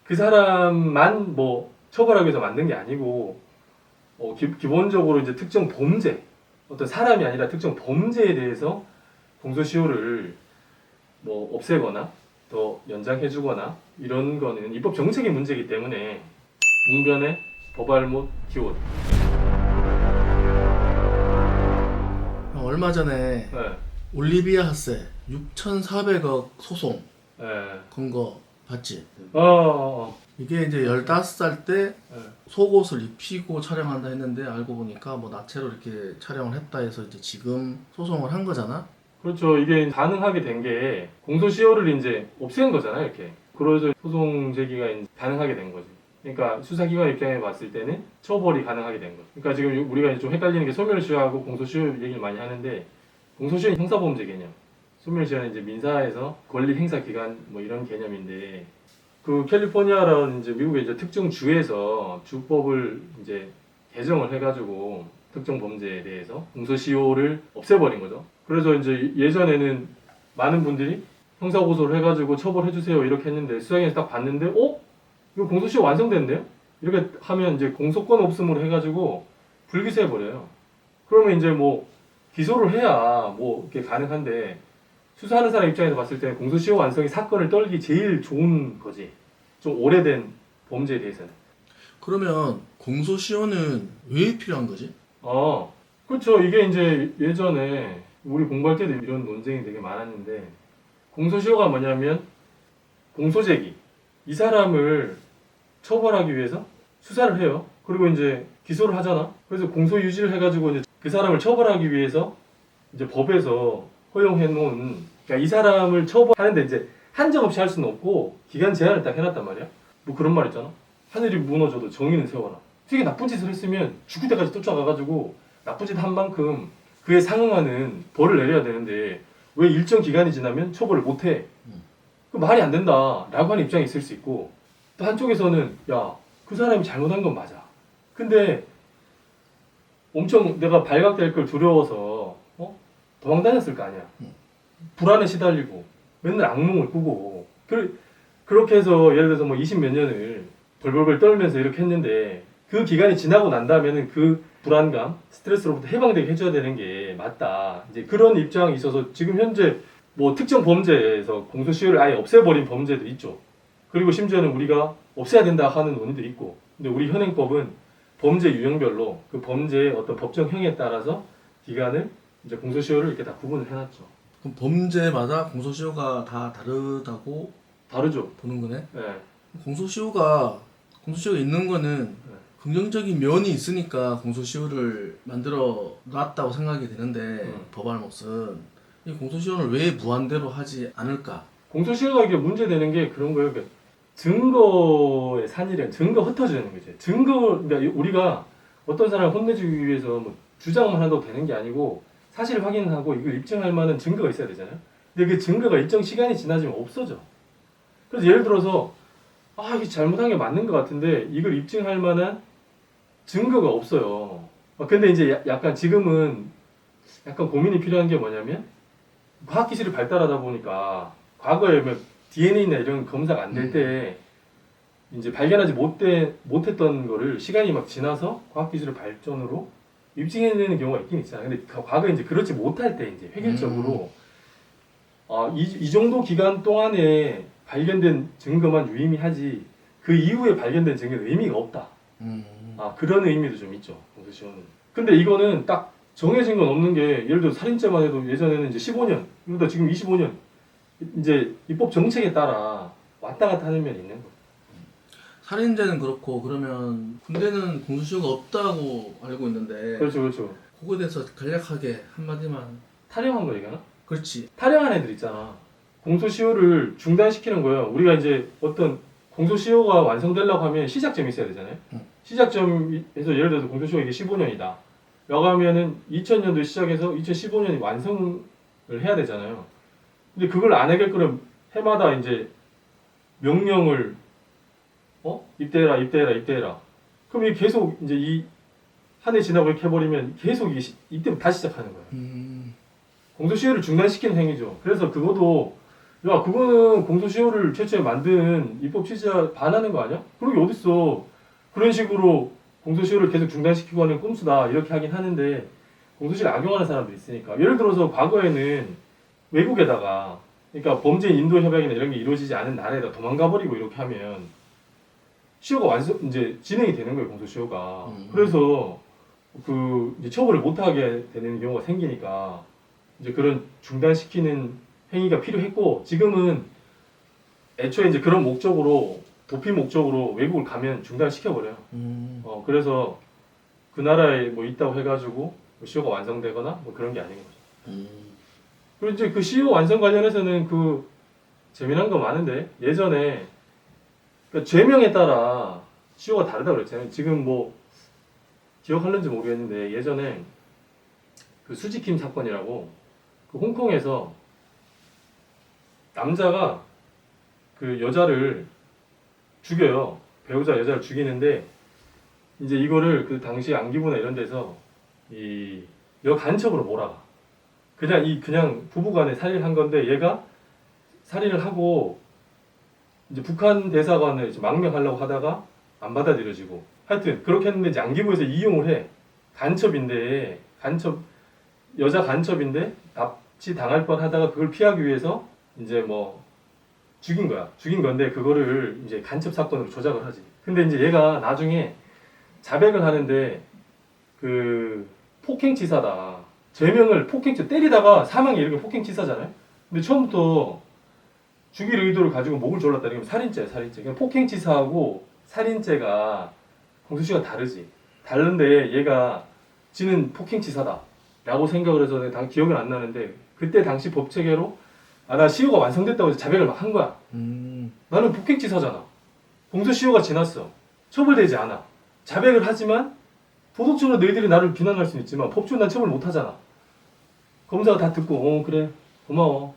그 사람만 뭐 처벌하기 위해서 만든 게 아니고 기본적으로 이제 특정 범죄, 어떤 사람이 아니라 특정 범죄에 대해서 공소시효를 뭐 없애거나 더 연장해주거나 이런 거는 입법 정책의 문제이기 때문에 웅변의 법알못 기원. 얼마 전에 네. 올리비아 하세 6,400억 소송 네. 건 거 봤지? 이게 이제 15살 때 네. 속옷을 입히고 촬영한다 했는데 알고 보니까 뭐 나체로 이렇게 촬영을 했다 해서 이제 지금 소송을 한 거잖아? 그렇죠. 이게 가능하게 된 게 공소시효를 이제 없앤 거잖아요, 이렇게. 그래서 소송 제기가 이제 가능하게 된 거지. 그러니까 수사기관 입장에 봤을 때는 처벌이 가능하게 된 거죠. 그러니까 지금 우리가 이제 좀 헷갈리는 게 소멸시효하고 공소시효 얘기를 많이 하는데 공소시효는 형사범죄 개념, 소멸시효는 이제 민사에서 권리 행사 기간 뭐 이런 개념인데 그 캘리포니아라는 이제 미국의 이제 특정 주에서 주법을 이제 개정을 해가지고 특정 범죄에 대해서 공소시효를 없애버린 거죠. 그래서 이제 예전에는 많은 분들이 형사고소를 해가지고 처벌해주세요 이렇게 했는데 수사기관에서 딱 봤는데 이거 공소시효 완성됐네요? 이렇게 하면 이제 공소권 없음으로 해가지고 불기소해버려요. 그러면 이제 뭐 기소를 해야 뭐 이렇게 가능한데 수사하는 사람 입장에서 봤을 때 공소시효 완성이 사건을 떨기 제일 좋은 거지. 좀 오래된 범죄에 대해서는. 그러면 공소시효는 왜 필요한 거지? 그렇죠. 이게 이제 예전에 우리 공부할 때도 이런 논쟁이 되게 많았는데 공소시효가 뭐냐면 공소제기. 이 사람을 처벌하기 위해서 수사를 해요. 그리고 이제 기소를 하잖아. 그래서 공소유지를 해가지고 이제 그 사람을 처벌하기 위해서 이제 법에서 허용해 놓은, 그러니까 이 사람을 처벌하는데 이제 한정없이 할 수는 없고 기간 제한을 딱 해놨단 말이야. 뭐 그런 말 있잖아. 하늘이 무너져도 정의는 세워라. 되게 나쁜 짓을 했으면 죽을 때까지 쫓아가가지고 나쁜 짓 한 만큼 그에 상응하는 벌을 내려야 되는데 왜 일정 기간이 지나면 처벌을 못해? 그 말이 안 된다 라고 하는 입장이 있을 수 있고, 또 한쪽에서는 야, 그 사람이 잘못한 건 맞아. 근데 엄청 내가 발각될 걸 두려워서 도망 다녔을 거 아니야. 불안에 시달리고 맨날 악몽을 꾸고 그렇게 해서 예를 들어서 뭐 20 몇 년을 벌벌벌 떨면서 이렇게 했는데 그 기간이 지나고 난 다음에는 그 불안감, 스트레스로부터 해방되게 해줘야 되는 게 맞다. 이제 그런 입장이 있어서 지금 현재 뭐 특정 범죄에서 공소시효를 아예 없애버린 범죄도 있죠. 그리고 심지어는 우리가 없애야 된다 하는 논의도 있고. 근데 우리 현행법은 범죄 유형별로 그 범죄의 어떤 법정형에 따라서 기간을 이제 공소시효를 이렇게 다 구분을 해놨죠. 그럼 범죄마다 공소시효가 다 다르다고 다르죠. 보는 거네? 네. 공소시효가 있는 거는 긍정적인 면이 있으니까 공소시효를 만들어 놨다고 생각이 되는데 법알못은 이 공소시효를 왜 무한대로 하지 않을까? 공소시효가 이게 문제되는 게 그런 거예요. 그러니까 증거의 산이란 증거 흩어지는 거지. 그러니까 우리가 어떤 사람을 혼내주기 위해서 뭐 주장만 한다고 되는 게 아니고 사실 확인하고 이걸 입증할 만한 증거가 있어야 되잖아요. 근데 그 증거가 일정 시간이 지나지면 없어져. 그래서 예를 들어서 이게 잘못한 게 맞는 것 같은데 이걸 입증할 만한 증거가 없어요. 근데 이제 약간 지금은 약간 고민이 필요한 게 뭐냐면 과학기술이 발달하다 보니까 과거에 뭐 DNA나 이런 검사가 안 될 때 이제 발견하지 못했던 거를 시간이 막 지나서 과학기술의 발전으로 입증해내는 경우가 있긴 있잖아요. 근데 과거에 이제 그렇지 못할 때 이제 획일적으로 이 정도 기간 동안에 발견된 증거만 유의미하지 그 이후에 발견된 증거는 의미가 없다. 그런 의미도 좀 있죠. 공소시효는. 근데 이거는 딱 정해진 건 없는 게 예를 들어 살인죄만 해도 예전에는 이제 15년, 그러다 지금 25년 이제 입법 정책에 따라 왔다 갔다 하는 면이 있는 거예요. 살인죄는 그렇고 그러면 군대는 공소시효가 없다고 알고 있는데 그렇죠. 그거에 대해서 간략하게 한마디만. 탈영한 거 얘기하나? 그렇지. 탈영한 애들 있잖아. 공소시효를 중단시키는 거예요. 우리가 이제 어떤 공소시효가 완성되려고 하면 시작점이 있어야 되잖아요. 시작점에서 예를 들어서 공소시효가 이게 15년이다. 라고 하면은 2000년도 시작해서 2015년이 완성을 해야 되잖아요. 근데 그걸 안 하게끔 해마다 이제 명령을 입대해라. 그럼 이게 계속 이제 이 한 해 지나고 이렇게 해버리면 계속 이때부터 다시 시작하는 거예요. 공소시효를 중단시키는 행위죠. 그래서 그것도 야, 그거는 공소시효를 최초에 만든 입법 취지와 반하는 거 아니야? 그런 게 어딨어. 그런 식으로 공소시효를 계속 중단시키고 하는 꼼수다. 이렇게 하긴 하는데, 공소시효를 악용하는 사람들이 있으니까. 예를 들어서 과거에는 외국에다가, 그러니까 범죄 인도 협약이나 이런 게 이루어지지 않은 나라에다 도망가 버리고 이렇게 하면, 시효가 이제 진행이 되는 거예요, 공소시효가. 그래서, 이제 처벌을 못하게 되는 경우가 생기니까, 이제 그런 중단시키는 행위가 필요했고, 지금은 애초에 이제 그런 목적으로 도피 목적으로 외국을 가면 중단시켜버려요. 그래서 그 나라에 뭐 있다고 해가지고 뭐 시효가 완성되거나 뭐 그런 게 아닌 거죠. 그리고 이제 그 시효 완성 관련해서는 그 재미난 거 많은데, 예전에 그러니까 죄명에 따라 시효가 다르다고 그랬잖아요. 지금 뭐 기억하는지 모르겠는데, 예전에 그 수지킴 사건이라고 그 홍콩에서 남자가 그 여자를 죽여요. 배우자 여자를 죽이는데, 이제 이거를 그 당시 안기부나 이런 데서 이 여간첩으로 몰아가. 그냥 부부간에 살인을 한 건데, 얘가 살인을 하고 이제 북한 대사관을 이제 망명하려고 하다가 안 받아들여지고, 하여튼 그렇게 했는데 이제 안기부에서 이용을 해. 여자 간첩인데 납치 당할 뻔하다가 그걸 피하기 위해서 이제 뭐 죽인 거야. 죽인 건데 그거를 이제 간첩 사건으로 조작을 하지. 근데 이제 얘가 나중에 자백을 하는데 그 폭행치사다. 죄명을 폭행치 때리다가 사망에 이르게 폭행치사잖아요. 근데 처음부터 죽일 의도를 가지고 목을 졸랐다. 이러면 살인죄야, 살인죄. 그냥 폭행치사하고 살인죄가 공소시효가 다르지. 다른데 얘가 지는 폭행치사다 라고 생각을 해서 내가 기억은 안 나는데, 그때 당시 법 체계로 나 시효가 완성됐다고 해서 자백을 막 한 거야. 나는 폭행치사잖아. 공소시효가 지났어. 처벌되지 않아. 자백을 하지만 도덕적으로 너희들이 나를 비난할 수는 있지만 법적으로 난 처벌 못 하잖아. 검사가 다 듣고 그래 고마워.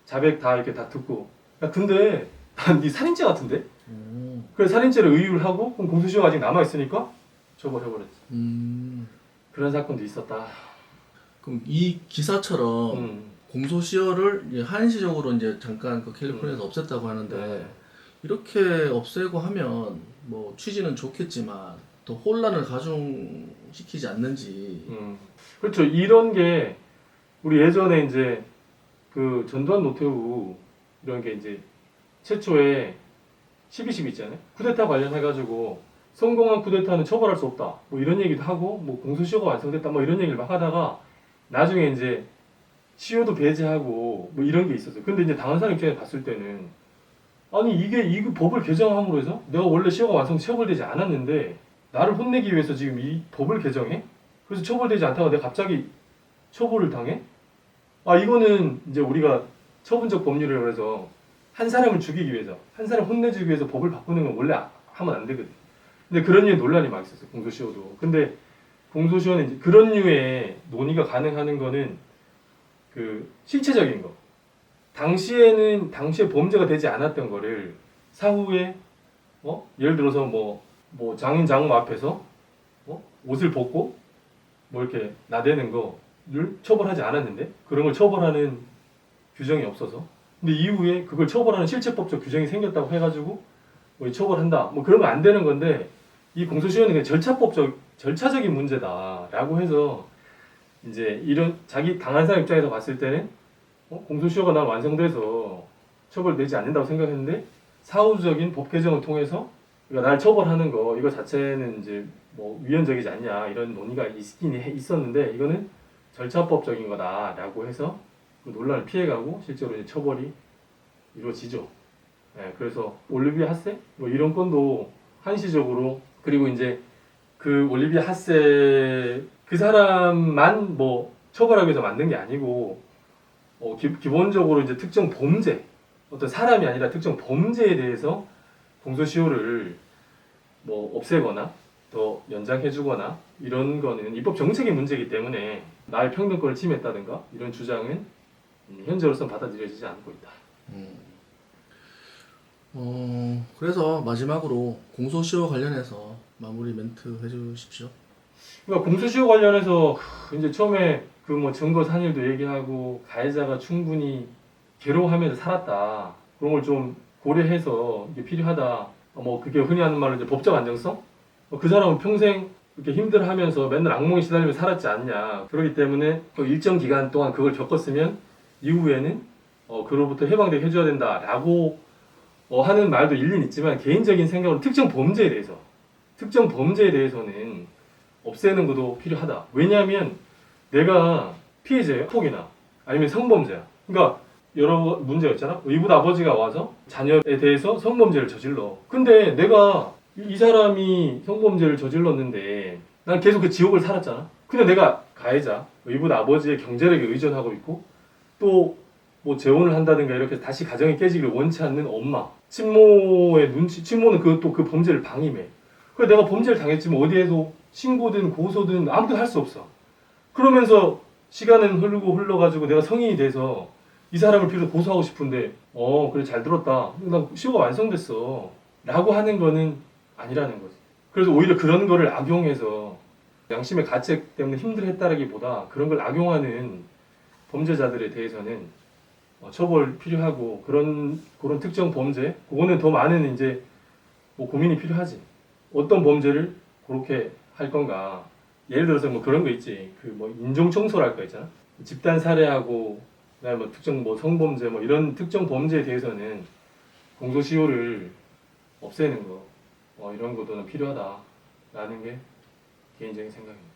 자백 다 이렇게 다 듣고, 야 근데 난 네 살인죄 같은데? 그래서 살인죄를 의유를 하고, 그럼 공소시효가 아직 남아있으니까 처벌해버렸지. 그런 사건도 있었다. 그럼 이 기사처럼 공소시효를 이제 한시적으로 이제 잠깐 그 캘리포니아에서 없앴다고 하는데, 네. 이렇게 없애고 하면 뭐 취지는 좋겠지만 더 혼란을 가중시키지 않는지. 그렇죠. 이런 게 우리 예전에 이제 그 전두환 노태우 이런 게 이제 최초에 12.12 있잖아요. 쿠데타 관련해가지고 성공한 쿠데타는 처벌할 수 없다. 뭐 이런 얘기도 하고, 뭐 공소시효가 완성됐다. 뭐 이런 얘기를 막 하다가 나중에 이제 시효도 배제하고 뭐 이런 게 있었어요. 근데 이제 당한 사람 입장에 봤을 때는, 아니 이거 법을 개정함으로 해서 내가 원래 시효가 처벌되지 않았는데 나를 혼내기 위해서 지금 이 법을 개정해? 그래서 처벌되지 않다가 내가 갑자기 처벌을 당해? 이거는 이제 우리가 처분적 법률이라고 해서 한 사람을 죽이기 위해서, 한 사람 혼내주기 위해서 법을 바꾸는 건 원래 하면 안 되거든. 근데 그런 류의 논란이 많이 있었어요, 공소시효도. 근데 공소시효는 이제 그런 류의 논의가 가능하는 거는 그 실체적인 거. 당시에 범죄가 되지 않았던 거를 사후에, 예를 들어서 뭐 장인 장모 앞에서, 옷을 벗고, 뭐 이렇게 나대는 거를 처벌하지 않았는데, 그런 걸 처벌하는 규정이 없어서. 근데 이후에 그걸 처벌하는 실체법적 규정이 생겼다고 해가지고, 뭐 처벌한다. 뭐 그런 거 안 되는 건데, 이 공소시효는 그냥 절차적인 문제다라고 해서, 이제 이런 자기 당한 사람 입장에서 봤을 때는 공소시효가 난 완성돼서 처벌되지 않는다고 생각했는데, 사후적인 법 개정을 통해서 그러니까 날 처벌하는 거 이거 자체는 이제 뭐 위헌적이지 않냐 이런 논의가 있었는데, 이거는 절차법적인 거다라고 해서 그 논란을 피해가고 실제로 이제 처벌이 이루어지죠. 네, 그래서 올리비아 하세 뭐 이런 건도 한시적으로, 그리고 이제 그 올리비아 하세 그 사람만 뭐 처벌하기 위해서 만든 게 아니고, 기본적으로 이제 특정 범죄, 어떤 사람이 아니라 특정 범죄에 대해서 공소시효를 뭐 없애거나 더 연장해주거나 이런 거는 입법 정책의 문제이기 때문에 나의 평등권을 침해했다든가 이런 주장은 현재로서는 받아들여지지 않고 있다. 그래서 마지막으로 공소시효 관련해서 마무리 멘트 해주십시오. 그러니까 공소시효 관련해서 이제 처음에 그 뭐 증거 산일도 얘기하고 가해자가 충분히 괴로워하면서 살았다. 그런 걸 좀 고려해서 이게 필요하다. 뭐 그게 흔히 하는 말로 이제 법적 안정성? 그 사람은 평생 이렇게 힘들어하면서 맨날 악몽에 시달리며 살았지 않냐. 그렇기 때문에 그 일정 기간 동안 그걸 겪었으면 이후에는 그로부터 해방되게 해줘야 된다라고 하는 말도 일리는 있지만 개인적인 생각으로 특정 범죄에 대해서는 없애는 것도 필요하다. 왜냐하면 내가 피해자예요. 폭이나 아니면 성범죄야. 그러니까 여러 문제가 있잖아. 의붓 아버지가 와서 자녀에 대해서 성범죄를 저질러. 근데 내가 이 사람이 성범죄를 저질렀는데 난 계속 그 지옥을 살았잖아. 근데 내가 가해자, 의붓 아버지의 경제력에 의존하고 있고 또 뭐 재혼을 한다든가 이렇게 다시 가정이 깨지기를 원치 않는 엄마, 친모는 그 범죄를 방임해. 그래 내가 범죄를 당했지만 어디에서 신고든 고소든 아무것도 할 수 없어. 그러면서 시간은 흘러가지고 내가 성인이 돼서 이 사람을 필요로 고소하고 싶은데 그래 잘 들었다. 나 시효가 완성됐어. 라고 하는 거는 아니라는 거지. 그래서 오히려 그런 거를 악용해서 양심의 가책 때문에 힘들었다라기보다 그런 걸 악용하는 범죄자들에 대해서는 처벌 필요하고 그런 특정 범죄 그거는 더 많은 이제 뭐 고민이 필요하지. 어떤 범죄를 그렇게 할 건가. 예를 들어서 뭐 그런 거 있지. 그 뭐 인종 청소랄 거 있잖아. 집단 살해하고 그다음에 뭐 특정 뭐 성범죄 뭐 이런 특정 범죄에 대해서는 공소시효를 없애는 거 이런 것도 필요하다라는 게 개인적인 생각입니다.